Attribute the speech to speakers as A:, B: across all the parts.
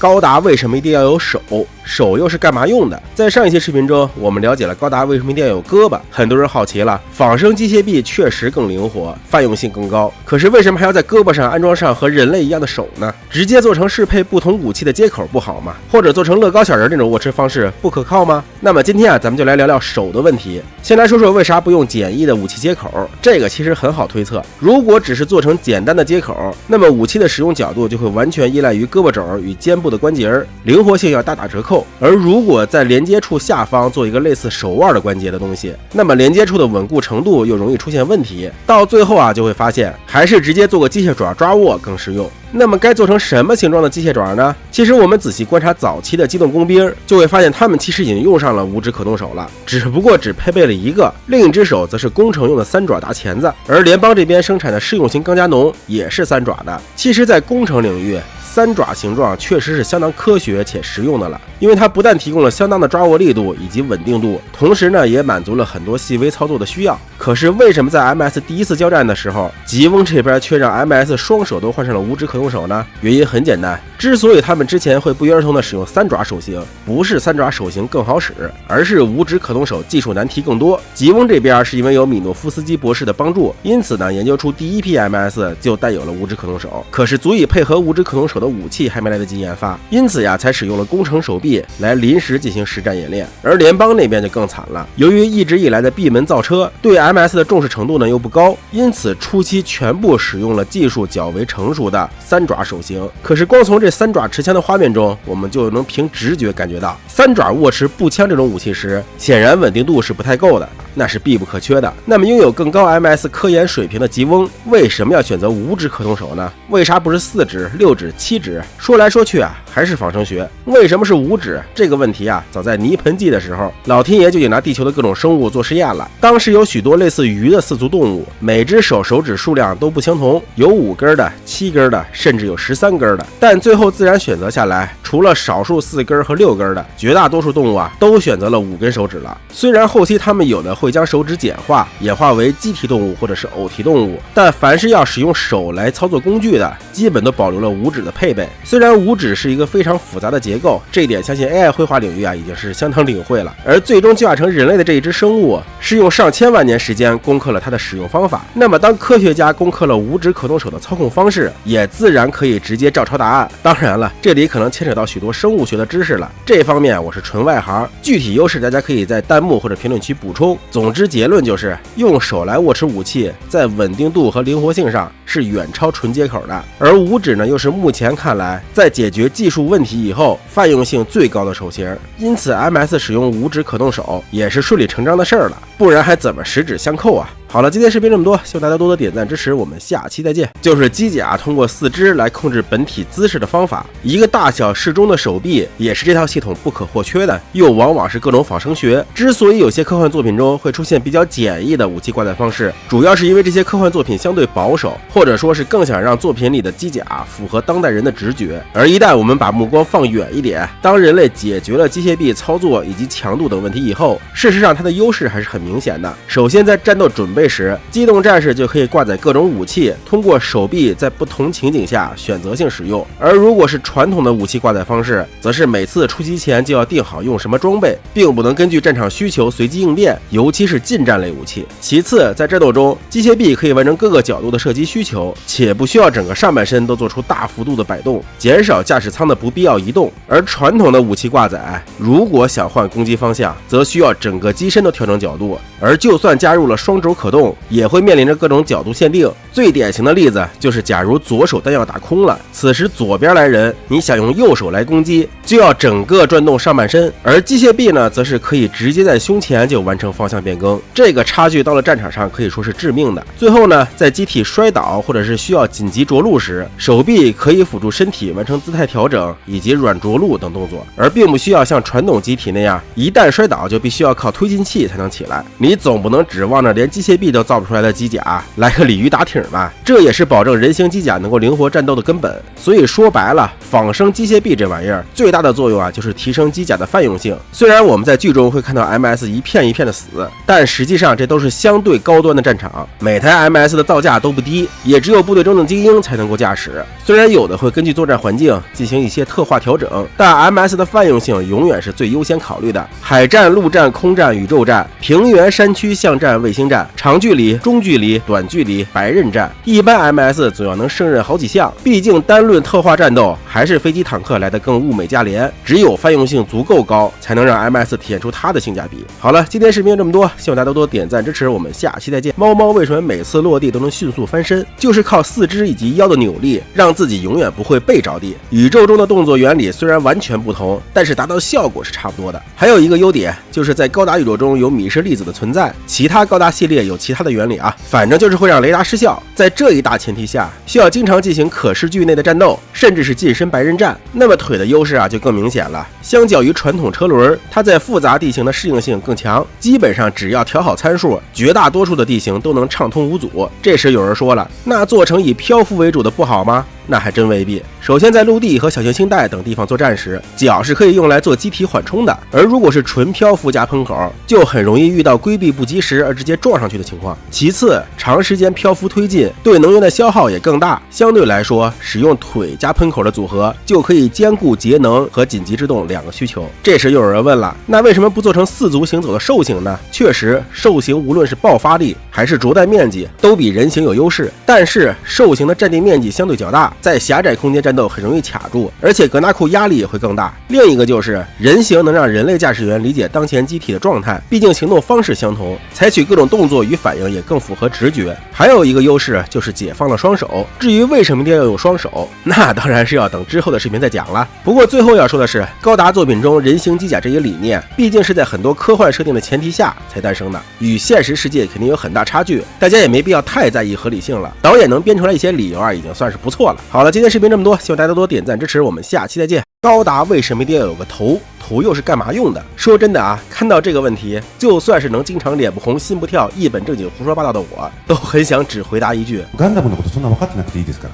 A: 高达为什么一定要有手？手又是干嘛用的？在上一期视频中，我们了解了高达为什么一定要有胳膊。很多人好奇了，仿生机械臂确实更灵活，泛用性更高，可是为什么还要在胳膊上安装上和人类一样的手呢？直接做成适配不同武器的接口不好吗？或者做成乐高小人那种握持方式不可靠吗？那么今天咱们就来聊聊手的问题。先来说说为啥不用简易的武器接口，这个其实很好推测。如果只是做成简单的接口，那么武器的使用角度就会完全依赖于胳膊肘与肩部的关节，灵活性要大打折扣。而如果在连接处下方做一个类似手腕的关节的东西，那么连接处的稳固程度又容易出现问题，到最后就会发现还是直接做个机械爪抓握更实用。那么该做成什么形状的机械爪呢？其实我们仔细观察早期的机动工兵，就会发现他们其实已经用上了五指可动手了，只不过只配备了一个，另一只手则是工程用的三爪大钳子。而联邦这边生产的适用型钢加农也是三爪的。其实在工程领域，三爪形状确实是相当科学且实用的了，因为它不但提供了相当的抓握力度以及稳定度，同时呢也满足了很多细微操作的需要。可是为什么在 MS 第一次交战的时候，吉翁这边却让 MS 双手都换上了五指可动手呢？原因很简单，之所以他们之前会不约而同的使用三爪手型，不是三爪手型更好使，而是五指可动手技术难题更多。吉翁这边是因为有米诺夫斯基博士的帮助，因此呢研究出第一批 MS 就带有了五指可动手，可是足以配合五指可动手的武器还没来得及研发，因此才使用了工程手臂来临时进行实战演练。而联邦那边就更惨了，由于一直以来的闭门造车对 MS 的重视程度呢又不高，因此初期全部使用了技术较为成熟的三爪手型。可是光从这三爪持枪的画面中，我们就能凭直觉感觉到，三爪握持步枪这种武器时，显然稳定度是不太够的，那是必不可缺的。那么拥有更高 MS 科研水平的吉翁为什么要选择五指可动手呢？为啥不是4指、6指、7指？说来说去还是仿生学。为什么是5指？这个问题早在泥盆纪的时候，老天爷就已经拿地球的各种生物做实验了。当时有许多类似鱼的四足动物，每只手指数量都不相同，有5根的、7根的，甚至有13根的。但最后自然选择下来，除了少数4根和6根的，绝大多数动物都选择了5根手指了。虽然后期他们有的会将手指简化，演化为鸡蹄动物或者是偶蹄动物，但凡是要使用手来操作工具的，基本都保留了5指的配备。虽然5指是一个非常复杂的结构，这一点相信 AI 绘画领域已经是相当领会了。而最终进化成人类的这一只生物，是用上千万年时间攻克了它的使用方法。那么当科学家攻克了5指可动手的操控方式，也自然可以直接照抄答案。当然了，这里可能牵扯到许多生物学的知识了，这方面我是纯外行，具体优势大家可以在弹幕或者评论区补充。总之结论就是，用手来握持武器，在稳定度和灵活性上是远超纯接口的。而5指呢，又是目前看来在解决技术问题以后泛用性最高的手型，因此 MS 使用5指可动手也是顺理成章的事儿了，不然还怎么10指相扣啊？好了，今天视频这么多，希望大家多多点赞支持，我们下期再见。就是机甲通过4肢来控制本体姿势的方法，一个大小适中的手臂也是这套系统不可或缺的，又往往是各种仿生学。之所以有些科幻作品中会出现比较简易的武器挂载方式，主要是因为这些科幻作品相对保守，或者说是更想让作品里的机甲符合当代人的直觉。而一旦我们把目光放远一点，当人类解决了机械臂操作以及强度等问题以后，事实上它的优势还是很明显的。首先在战斗准备时，机动战士就可以挂载各种武器，通过手臂在不同情景下选择性使用。而如果是传统的武器挂载方式，则是每次出击前就要定好用什么装备，并不能根据战场需求随机应变，尤其是近战类武器。其次，在战斗中，机械臂可以完成各个角度的射击需求，且不需要整个上半身都做出大幅度的摆动，减少驾驶舱的不必要移动。而传统的武器挂载，如果想换攻击方向，则需要整个机身都调整角度，而就算加入了双轴可动，也会面临着各种角度限定。最典型的例子就是，假如左手弹药打空了，此时左边来人，你想用右手来攻击，就要整个转动上半身，而机械臂呢，则是可以直接在胸前就完成方向变更。这个差距到了战场上可以说是致命的。最后呢，在机体摔倒或者是需要紧急着陆时，手臂可以辅助身体完成姿态调整以及软着陆等动作，而并不需要像传统机体那样，一旦摔倒就必须要靠推进器才能起来。你总不能指望着连机械臂都造不出来的机甲，来个鲤鱼打挺吧，这也是保证人形机甲能够灵活战斗的根本。所以说白了，仿生机械臂这玩意儿最大的作用啊，就是提升机甲的泛用性。虽然我们在剧中会看到 MS 一片一片的死，但实际上这都是相对高端的战场，每台 MS 的造价都不低，也只有部队中的精英才能够驾驶。虽然有的会根据作战环境进行一些特化调整，但 MS 的泛用性永远是最优先考虑的。海战、陆战、空战、宇宙战、平原、山区、巷战、卫星战、长距离、中距离、短距离、白刃战，一般 MS 总要能胜任好几项。毕竟单论特化战斗，还是飞机坦克来得更物美价廉，只有泛用性足够高，才能让 MS 体现出它的性价比。好了，今天视频就这么多，希望大家多多点赞支持，我们下期再见。猫猫为什么每次落地都能迅速翻身？就是靠四肢以及腰的扭力，让自己永远不会背着地。宇宙中的动作原理虽然完全不同，但是达到效果是差不多的。还有一个优点，就是在高达宇宙中有米氏粒子的存在，其他高达系列有其他的原理啊，反正就是会让雷达失效。在这一大前提下，需要经常进行可视距内的战斗，甚至是近身白刃战，那么腿的优势啊就更明显了。相较于传统车轮，它在复杂地形的适应性更强，基本上只要调好参数，绝大多数的地形都能畅通无阻。这时有人说了，那做成以漂浮为主的不好吗？那还真未必。首先，在陆地和小行星带等地方作战时，脚是可以用来做机体缓冲的，而如果是纯漂浮加喷口，就很容易遇到规避不及时而直接撞上去的情况。其次，长时间漂浮推进对能源的消耗也更大，相对来说，使用腿加喷口的组合就可以兼顾节能和紧急制动两个需求。这时又有人问了，那为什么不做成四足行走的兽形呢？确实，兽形无论是爆发力还是着弹面积都比人形有优势，但是兽形的占地面积相对较大，在狭窄空间战斗很容易卡住，而且格纳库压力也会更大。另一个就是人形能让人类驾驶员理解当前机体的状态，毕竟行动方式相同，采取各种动作与反应也更符合直觉。还有一个优势就是解放了双手，至于为什么一定要用双手，那当然是要等之后的视频再讲了。不过最后要说的是，高达作品中人形机甲这一理念，毕竟是在很多科幻设定的前提下才诞生的，与现实世界肯定有很大差距，大家也没必要太在意合理性了。导演能编出来一些理由啊，已经算是不错了。好了，今天视频这么多，希望大家多多点赞支持，我们下期再见。高达为什么一定要有个头？头又是干嘛用的？说真的啊，看到这个问题，就算是能经常脸不红心不跳、一本正经胡说八道的我，都很想只回答一句：
B: ガンダムのことそんな分かってなくていいですから。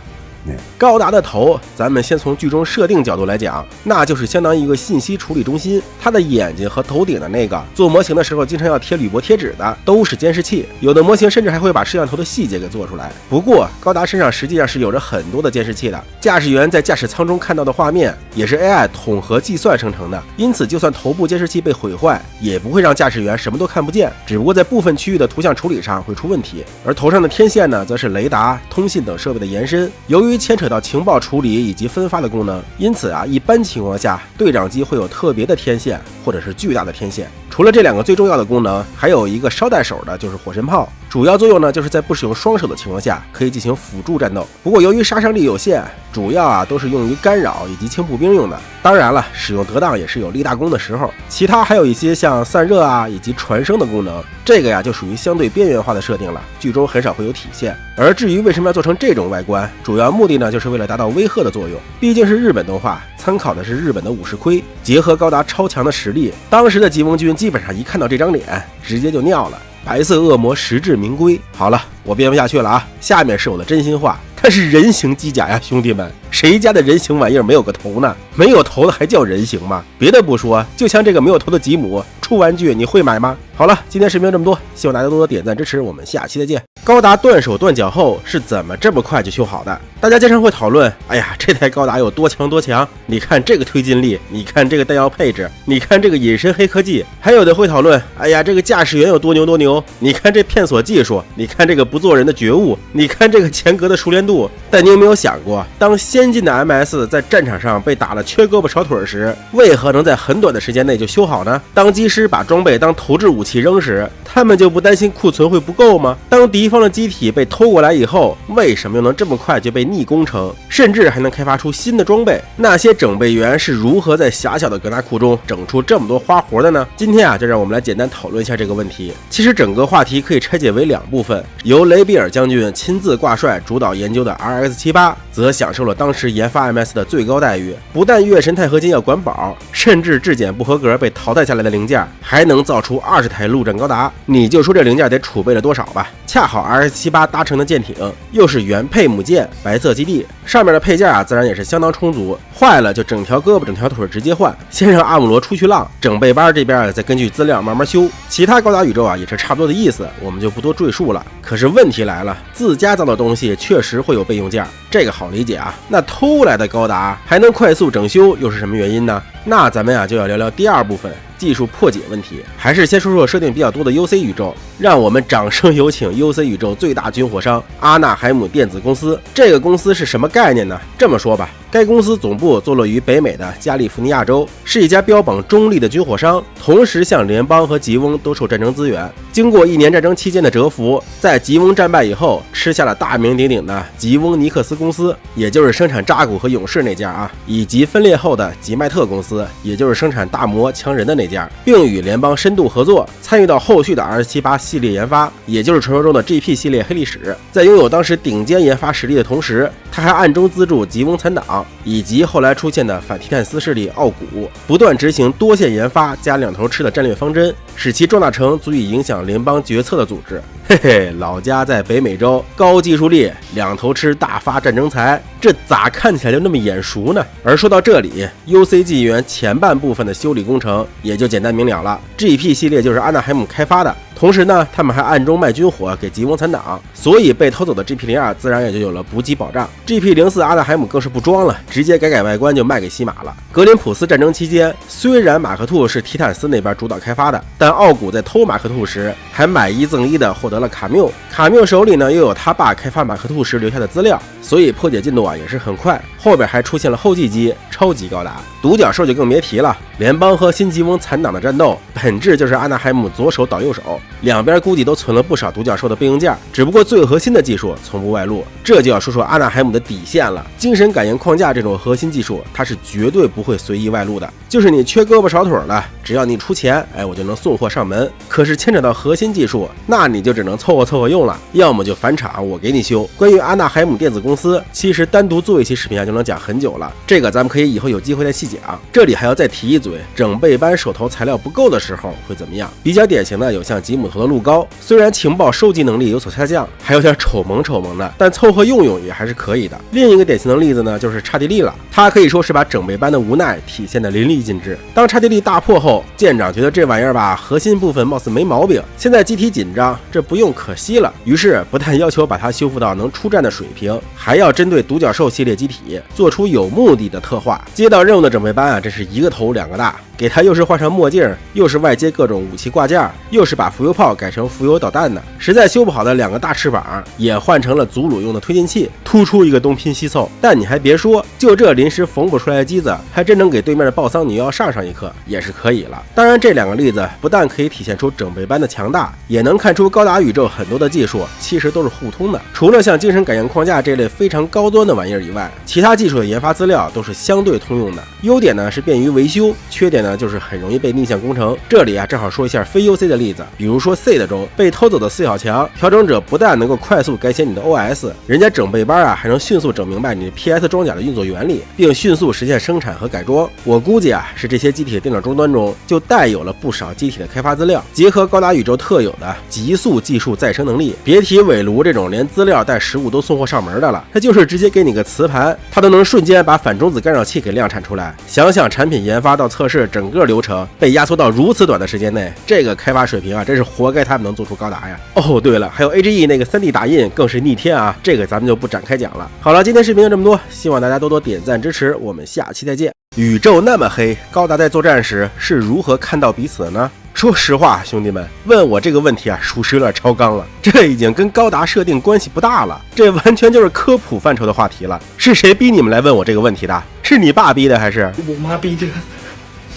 A: 高达的头，咱们先从剧中设定角度来讲，那就是相当于一个信息处理中心。它的眼睛和头顶的那个，做模型的时候经常要贴铝箔贴纸的，都是监视器。有的模型甚至还会把摄像头的细节给做出来。不过，高达身上实际上是有着很多的监视器的，驾驶员在驾驶舱中看到的画面，也是 AI 统合计算生成的。因此，就算头部监视器被毁坏，也不会让驾驶员什么都看不见，只不过在部分区域的图像处理上会出问题。而头上的天线呢，则是雷达、通信等设备的延伸。由于牵扯到情报处理以及分发的功能，因此啊，一般情况下，对讲机会有特别的天线或者是巨大的天线。除了这两个最重要的功能，还有一个捎带手的，就是火神炮。主要作用呢，就是在不使用双手的情况下，可以进行辅助战斗。不过由于杀伤力有限，主要啊都是用于干扰以及轻步兵用的。当然了，使用得当也是有立大功的时候。其他还有一些像散热啊以及传声的功能，这个呀就属于相对边缘化的设定了，剧中很少会有体现。而至于为什么要做成这种外观，主要目的呢就是为了达到威吓的作用。毕竟是日本动画，参考的是日本的武士盔，结合高达超强的实力，当时的疾风军基本上一看到这张脸，直接就尿了。白色恶魔实至名归。好了，我编不下去了啊！下面是我的真心话，它是人形机甲呀，兄弟们，谁家的人形玩意儿没有个头呢？没有头的还叫人形吗？别的不说，就像这个没有头的吉姆，出玩具你会买吗？好了，今天视频就这么多，希望大家多多点赞支持，我们下期再见。高达断手断脚后是怎么这么快就修好的？大家经常会讨论，哎呀，这台高达有多强多强？你看这个推进力，你看这个弹药配置，你看这个隐身黑科技。还有的会讨论，哎呀，这个驾驶员有多牛多牛？你看这片锁技术，你看这个不做人的觉悟，你看这个前格的熟练度。但你有没有想过，当先进的 MS 在战场上被打了缺胳膊少腿时，为何能在很短的时间内就修好呢？当机师把装备当投掷武器扔时，他们就不担心库存会不够吗？当敌方的机体被偷过来以后，为什么又能这么快就被密工程，甚至还能开发出新的装备。那些整备员是如何在狭小的格纳库中整出这么多花活的呢？今天啊，就让我们来简单讨论一下这个问题。其实整个话题可以拆解为两部分，由雷比尔将军亲自挂帅主导研究的 RX78，则享受了当时研发 MS 的最高待遇，不但月神钛合金要管饱，甚至质检不合格被淘汰下来的零件还能造出20台陆战高达。你就说这零件得储备了多少吧。恰好 RX78 搭乘的舰艇又是原配母舰白色基地，上面的配件啊自然也是相当充足，坏了就整条胳膊整条腿直接换，先让阿姆罗出去浪，整备班这边啊再根据资料慢慢修。其他高达宇宙啊也是差不多的意思，我们就不多赘述了。可是问题来了，自家造的东西确实会有备用件，这个好理解啊。那偷来的高达还能快速整修，又是什么原因呢？那咱们啊就要聊聊第二部分，技术破解问题。还是先说说设定比较多的 UC 宇宙，让我们掌声有请 UC 宇宙最大军火商阿纳海姆电子公司。这个公司是什么概念呢？这么说吧，该公司总部坐落于北美的加利福尼亚州，是一家标榜中立的军火商，同时向联邦和吉翁兜售战争资源。经过1年战争期间的蛰伏，在吉翁战败以后，吃下了大名鼎鼎的吉翁尼克斯公司，也就是生产扎古和勇士那家啊，以及分裂后的吉迈特公司，也就是生产大魔强人的那家，并与联邦深度合作，参与到后续的 RX78 系列研发，也就是传说中的 GP 系列黑历史。在拥有当时顶尖研发实力的同时，他还暗中资助吉翁残党以及后来出现的反提坦斯势力奥古，不断执行多线研发加两头吃的战略方针，使其壮大成足以影响联邦决策的组织。嘿嘿，老家在北美洲，高技术力，两头吃大发战争财，这咋看起来就那么眼熟呢？而说到这里 ，UC 纪元前半部分的修理工程也就简单明了了。GP 系列就是阿纳海姆开发的，同时呢，他们还暗中卖军火给吉翁残党，所以被偷走的 GP02 自然也就有了补给保障。GP04 阿纳海姆更是不装了，直接改外观就卖给西马了。格林普斯战争期间，虽然马克兔是提坦斯那边主导开发的，但奥古在偷马克兔时还买一赠一的获得了卡缪，卡缪手里呢又有他爸开发马克兔时留下的资料，所以破解进度啊也是很快。后边还出现了后继机超级高达，独角兽就更别提了。联邦和新吉翁残党的战斗本质就是阿纳海姆左手倒右手，两边估计都存了不少独角兽的备用件，只不过最核心的技术从不外露。这就要说说阿纳海姆的底线了，精神感应框架这种核心技术，它是绝对不会随意外露的。就是你缺胳膊少腿了，只要你出钱，我就能送货上门。可是牵扯到核心技术，那你就只能凑合用了，要么就返厂我给你修。关于阿纳海姆电子公司，其实单独做一期视频就能讲很久了，这个咱们可以以后有机会再细讲。这里还要再提一嘴，整备班手头材料不够的时候会怎么样？比较典型的有像吉姆头的鹿高，虽然情报收集能力有所下降，还有点丑萌的，但凑合用也还是可以的。另一个典型的例子呢，就是刹帝利了，他可以说是把整备班的无奈体现的淋漓尽致。当刹帝利大破后，舰长觉得这玩意儿吧，核心部分貌似没毛病，现在机体紧张，这不用可惜了。于是不但要求把它修复到能出战的水平，还要针对独角兽系列机体做出有目的的特化。接到任务的整备班啊，真是一个头两个大，给他又是换上墨镜，又是外接各种武器挂件，又是把浮游炮改成浮游导弹的，实在修不好的两个大翅膀也换成了祖鲁用的推进器，突出一个东拼西凑。但你还别说，就这临时缝不出来的机子，还真能给对面的暴桑女妖上一课，也是可以了。当然这两个例子不但可以体现出整备班的强大，也能看出高达宇宙很多的技术其实都是互通的。除了像精神感应框架这类非常高端的玩意儿以外，其他技术的研发资料都是相对通用的。优点呢是便于维修，缺点呢就是很容易被逆向工程。这里啊正好说一下非 UC 的例子，比如说 C 的中被偷走的4小强调整者，不但能够快速改写你的 OS， 人家整备班啊还能迅速整明白你的 PS 装甲的运作原理，并迅速实现生产和改装。我估计啊是这些机体的电脑终端中就带有了不少机体的开发资料，结合高达宇宙特有的极速技术再生能力，别提韦卢这种连资料带实物都送货上门的了，他就是直接给你个磁盘，他都能瞬间把反中子干扰器给量产出来。想想产品研发到测试整个流程被压缩到如此短的时间内，这个开发水平啊，真是活该他们能做出高达呀。哦，对了，还有 AGE 那个 3D 打印更是逆天啊，这个咱们就不展开讲了。好了，今天视频就这么多，希望大家多多点赞支持，我们下期再见。宇宙那么黑，高达在作战时是如何看到彼此的呢？说实话，兄弟们，问我这个问题啊，属实有点超纲了，这已经跟高达设定关系不大了，这完全就是科普范畴的话题了。是谁逼你们来问我这个问题的？是你爸逼的还是
C: 我妈逼的？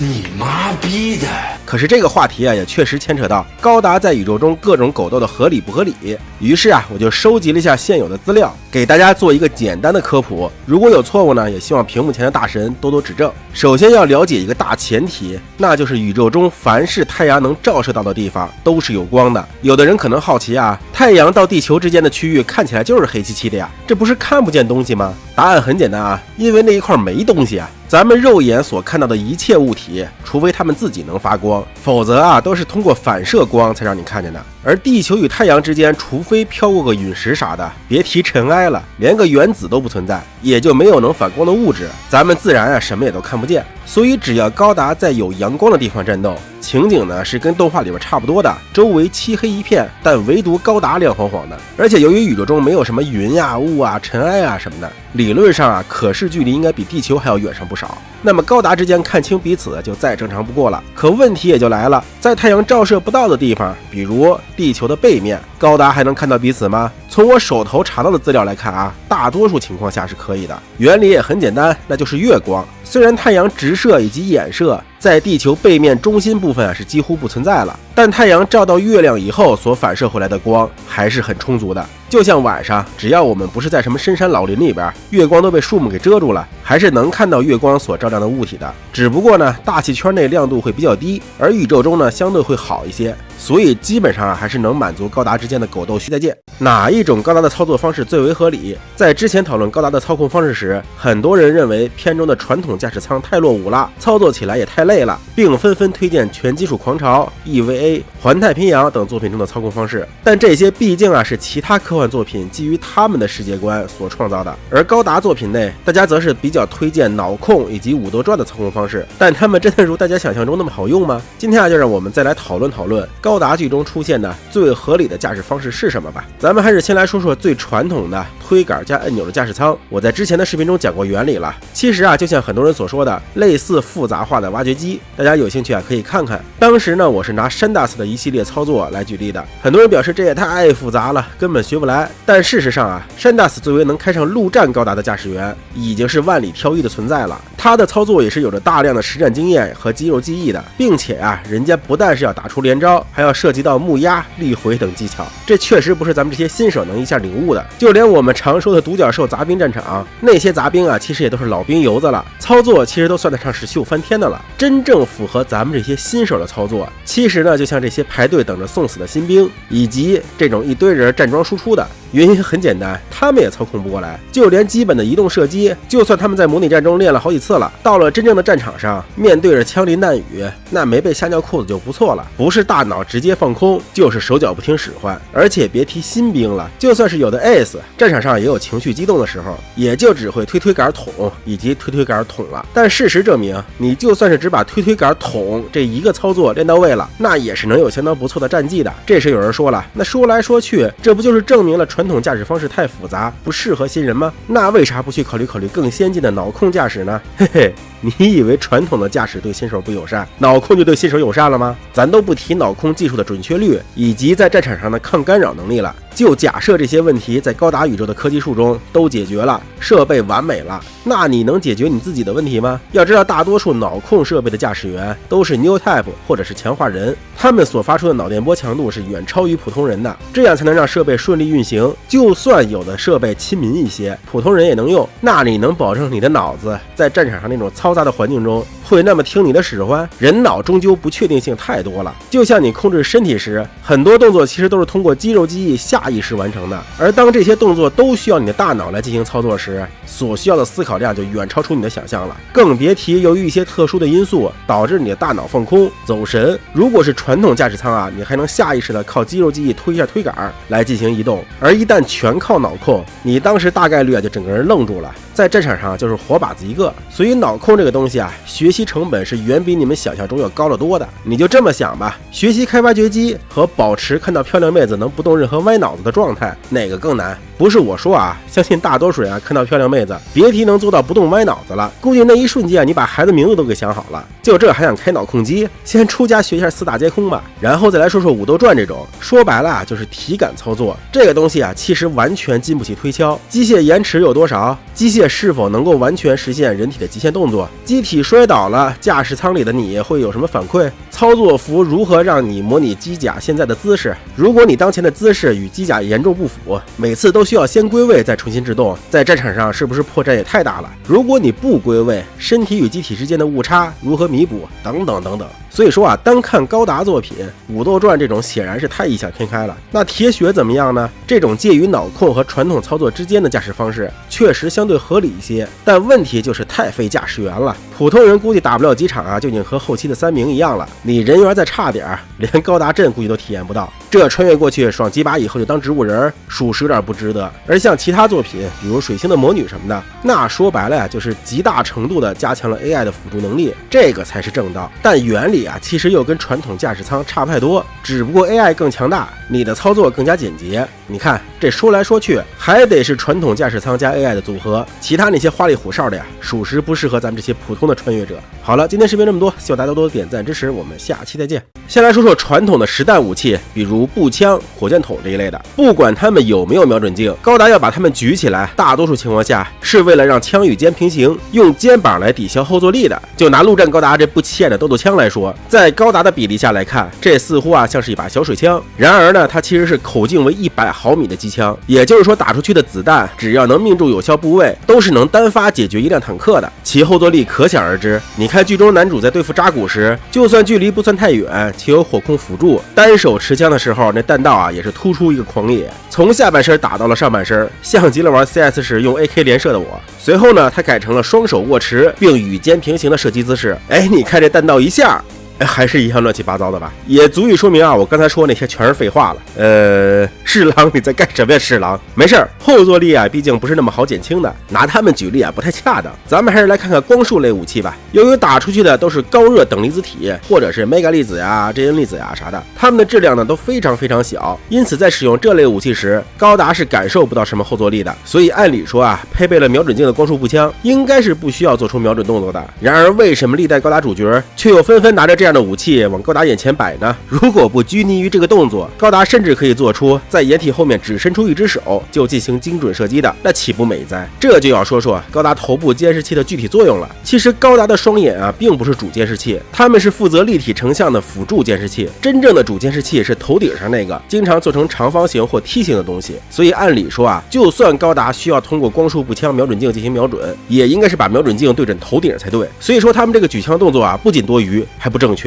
C: 你妈逼的！
A: 可是这个话题啊，也确实牵扯到高达在宇宙中各种狗斗的合理不合理。于是啊，我就收集了一下现有的资料，给大家做一个简单的科普。如果有错误呢，也希望屏幕前的大神多多指正。首先要了解一个大前提，那就是宇宙中凡是太阳能照射到的地方都是有光的。有的人可能好奇啊，太阳到地球之间的区域看起来就是黑漆漆的呀，这不是看不见东西吗？答案很简单啊，因为那一块没东西啊。咱们肉眼所看到的一切物体，除非它们自己能发光，否则啊都是通过反射光才让你看见的。而地球与太阳之间，除非飘过个陨石啥的，别提尘埃了，连个原子都不存在，也就没有能反光的物质，咱们自然啊什么也都看不见。所以只要高达在有阳光的地方战斗，情景呢是跟动画里边差不多的，周围漆黑一片，但唯独高达亮晃晃的。而且由于宇宙中没有什么云呀、雾啊、尘埃啊什么的，理论上啊可视距离应该比地球还要远上不少。那么高达之间看清彼此就再正常不过了。可问题也就来了，在太阳照射不到的地方，比如地球的背面，高达还能看到彼此吗？从我手头查到的资料来看啊，大多数情况下是可以的。原理也很简单，那就是月光。虽然太阳直射以及衍射在地球背面中心部分啊是几乎不存在了，但太阳照到月亮以后所反射回来的光还是很充足的。就像晚上，只要我们不是在什么深山老林里边，月光都被树木给遮住了，还是能看到月光所照亮的物体的。只不过呢，大气圈内亮度会比较低，而宇宙中呢相对会好一些，所以基本上啊还是能满足高达之间的狗斗须再见。哪一种高达的操作方式最为合理？在之前讨论高达的操控方式时，很多人认为片中的传统驾驶舱太落伍了，操作起来也太累了，并纷纷推荐全金属狂潮、EVA、环太平洋等作品中的操控方式。但这些毕竟啊是其他科幻作品基于他们的世界观所创造的，而高达作品内，大家则是比较推荐脑控以及武斗传的操控方式。但他们真的如大家想象中那么好用吗？今天啊，就让我们再来讨论讨论高达剧中出现的最合理的驾驶方式是什么吧。咱们还是先来说说最传统的推杆加按钮的驾驶舱。我在之前的视频中讲过原理了，其实啊，就像很多人所说的，类似复杂化的挖掘机。大家有兴趣啊，可以看看。当时呢，我是拿山大斯的一系列操作来举例的。很多人表示这也太复杂了，根本学不来。但事实上啊，山大斯作为能开上陆战高达的驾驶员，已经是万里挑一的存在了。他的操作也是有着大量的实战经验和肌肉记忆的，并且啊，人家不但是要打出连招，还要涉及到木压、力回等技巧。这确实不是咱们这些新手能一下领悟的。就连我们常说的独角兽杂兵战场，那些杂兵啊，其实也都是老兵油子了，操作其实都算得上是秀翻天的了。真正符合咱们这些新手的操作，其实呢，就像这些排队等着送死的新兵，以及这种一堆人站桩输出的。原因很简单，他们也操控不过来，就连基本的移动射击，就算他们在模拟战中练了好几次了，到了真正的战场上，面对着枪林弹雨，那没被吓尿裤子就不错了。不是大脑直接放空，就是手脚不听使唤。而且别提新兵了，就算是有的 ace， 战场上也有情绪激动的时候，也就只会推杆捅以及推杆捅了。但事实证明，你就算是只把推杆捅这一个操作练到位了，那也是能有相当不错的战绩的。这时有人说了，那说来说去，这不就是证明了传统驾驶方式太复杂，不适合新人吗？那为啥不去考虑更先进的脑控驾驶呢？嘿嘿，你以为传统的驾驶对新手不友善，脑控就对新手友善了吗？咱都不提脑控技术的准确率以及在战场上的抗干扰能力了，就假设这些问题在高达宇宙的科技树中都解决了，设备完美了，那你能解决你自己的问题吗？要知道，大多数脑控设备的驾驶员都是 New Type 或者是强化人，他们所发出的脑电波强度是远超于普通人的，这样才能让设备顺利运行。就算有的设备亲民一些，普通人也能用，那你能保证你的脑子在战场上那种嘈杂的环境中会那么听你的使唤？人脑终究不确定性太多了，就像你控制身体时，很多动作其实都是通过肌肉记忆下意识完成的，而当这些动作都需要你的大脑来进行操作时，所需要的思考量就远超出你的想象了。更别提由于一些特殊的因素导致你的大脑放空走神。如果是传统驾驶舱啊，你还能下意识的靠肌肉记忆推一下推杆来进行移动，而一旦全靠脑控，你当时大概率啊就整个人愣住了，在战场上就是活靶子一个。所以脑控这个东西啊，学习成本是远比你们想象中要高得多的。你就这么想吧，学习开挖掘机和保持看到漂亮妹子能不动任何歪脑子的状态，哪个更难？不是我说啊，相信大多数人啊看到漂亮妹子，别提能做到不动歪脑子了，估计那一瞬间你把孩子名字都给想好了。就这还想开脑控机？先出家学一下四大皆空吧，然后再来说说武斗传这种，说白了啊就是体感操作。这个东西啊其实完全经不起推敲，机械延迟有多少？机械是否能够完全实现人体的极限动作？机体摔倒了，驾驶舱里的你会有什么反馈？操作服如何让你模拟机甲现在的姿势？如果你当前的姿势与机甲严重不符，每次都需要先归位再重新制动，在战场上是不是破绽也太大了？如果你不归位，身体与机体之间的误差如何弥补？等等等等。所以说啊，单看高达作品《武斗传》这种显然是太异想天开了。那铁血怎么样呢？这种介于脑控和传统操作之间的驾驶方式确实相对合理一些，但问题就是太费驾驶员了。普通人估计打不了几场啊，就已经和后期的3名一样了。你人缘再差点，连高达阵估计都体验不到。这穿越过去爽几把以后就当植物人，属实有点不值得。而像其他作品，比如水星的魔女什么的，那说白了呀，就是极大程度的加强了 AI 的辅助能力，这个才是正道。但原理啊，其实又跟传统驾驶舱差不太多，只不过 AI 更强大，你的操作更加简洁。你看这说来说去，还得是传统驾驶舱加 AI 的组合，其他那些花里胡哨的呀，属实不适合咱们这些普通的穿越者。好了，今天视频这么多，希望大家多多点赞支持，我们下期再见。先来说说传统的实弹武器，比如步枪、火箭筒这一类的，不管他们有没有瞄准镜，高达要把它们举起来，大多数情况下是为了让枪与肩平行，用肩膀来抵消后坐力的。就拿陆战高达这不起眼的豆豆枪来说，在高达的比例下来看，这似乎啊像是一把小水枪，然而呢，它其实是口径为100毫米的机枪，也就是说打出去的子弹只要能命中有效部位，都是能单发解决一辆坦克的，其后坐力可想而知。你看剧中男主在对付扎古时，就算距离不算太远，且有火控辅助，单手持枪的时候，那弹道啊也是突出一个狂野，从下半身打到了上半身，像极了玩 CS 时用 AK 连射的我。随后呢，他改成了双手握持并与肩平行的射击姿势，你看这弹道一下还是一样乱七八糟的吧，也足以说明啊，我刚才说那些全是废话了。侍郎你在干什么呀？侍郎，没事儿，后坐力啊，毕竟不是那么好减轻的，拿他们举例啊不太恰当。咱们还是来看看光束类武器吧。由于打出去的都是高热等离子体，或者是 Mega 粒子呀、真粒子呀啥的，它们的质量呢都非常非常小，因此在使用这类武器时，高达是感受不到什么后坐力的。所以按理说啊，配备了瞄准镜的光束步枪，应该是不需要做出瞄准动作的。然而为什么历代高达主角却又纷纷拿着这样的武器往高达眼前摆呢？如果不拘泥于这个动作，高达甚至可以做出在掩体后面只伸出一只手就进行精准射击的，那岂不美哉？这就要说说高达头部监视器的具体作用了。其实高达的双眼啊，并不是主监视器，它们是负责立体成像的辅助监视器，真正的主监视器是头顶上那个，经常做成长方形或梯形的东西。所以按理说啊，就算高达需要通过光束步枪瞄准镜进行瞄准，也应该是把瞄准镜对准头顶才对。所以说他们这个举枪动作啊，不仅多余，还不正确。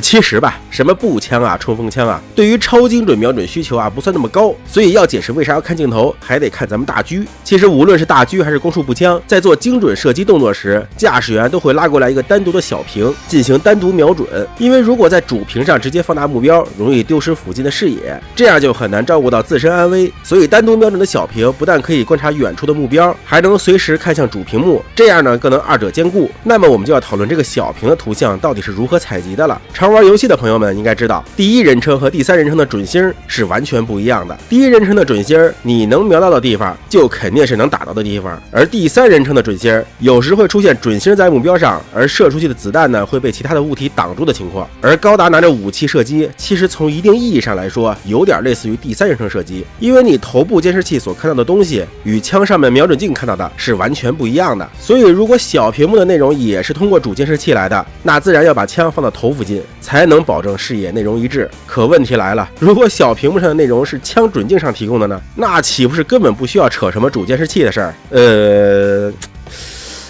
A: 其实吧，什么步枪啊、冲锋枪啊，对于超精准瞄准需求啊不算那么高，所以要解释为啥要看镜头，还得看咱们大狙。其实无论是大狙还是光束步枪，在做精准射击动作时，驾驶员都会拉过来一个单独的小屏进行单独瞄准，因为如果在主屏上直接放大目标，容易丢失附近的视野，这样就很难照顾到自身安危。所以单独瞄准的小屏不但可以观察远处的目标，还能随时看向主屏幕，这样呢更能二者兼顾。那么我们就要讨论这个小屏的图像到底是如何采集的了。常玩游戏的朋友们应该知道，第一人称和第三人称的准星是完全不一样的。第一人称的准星，你能瞄到的地方就肯定是能打到的地方，而第三人称的准星有时会出现准星在目标上，而射出去的子弹呢会被其他的物体挡住的情况。而高达拿着武器射击，其实从一定意义上来说，有点类似于第三人称射击，因为你头部监视器所看到的东西与枪上面瞄准镜看到的是完全不一样的。所以如果小屏幕的内容也是通过主监视器来的，那自然要把枪放到头附近，才能保证视野内容一致。可问题来了，如果小屏幕上的内容是枪准镜上提供的呢？那岂不是根本不需要扯什么主监视器的事儿？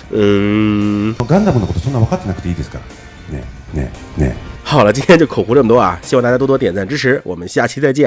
B: ガンダムのことそんな分かってなくていいですから。ね。
A: 好了，今天就口胡这么多啊，希望大家多多点赞支持，我们下期再见。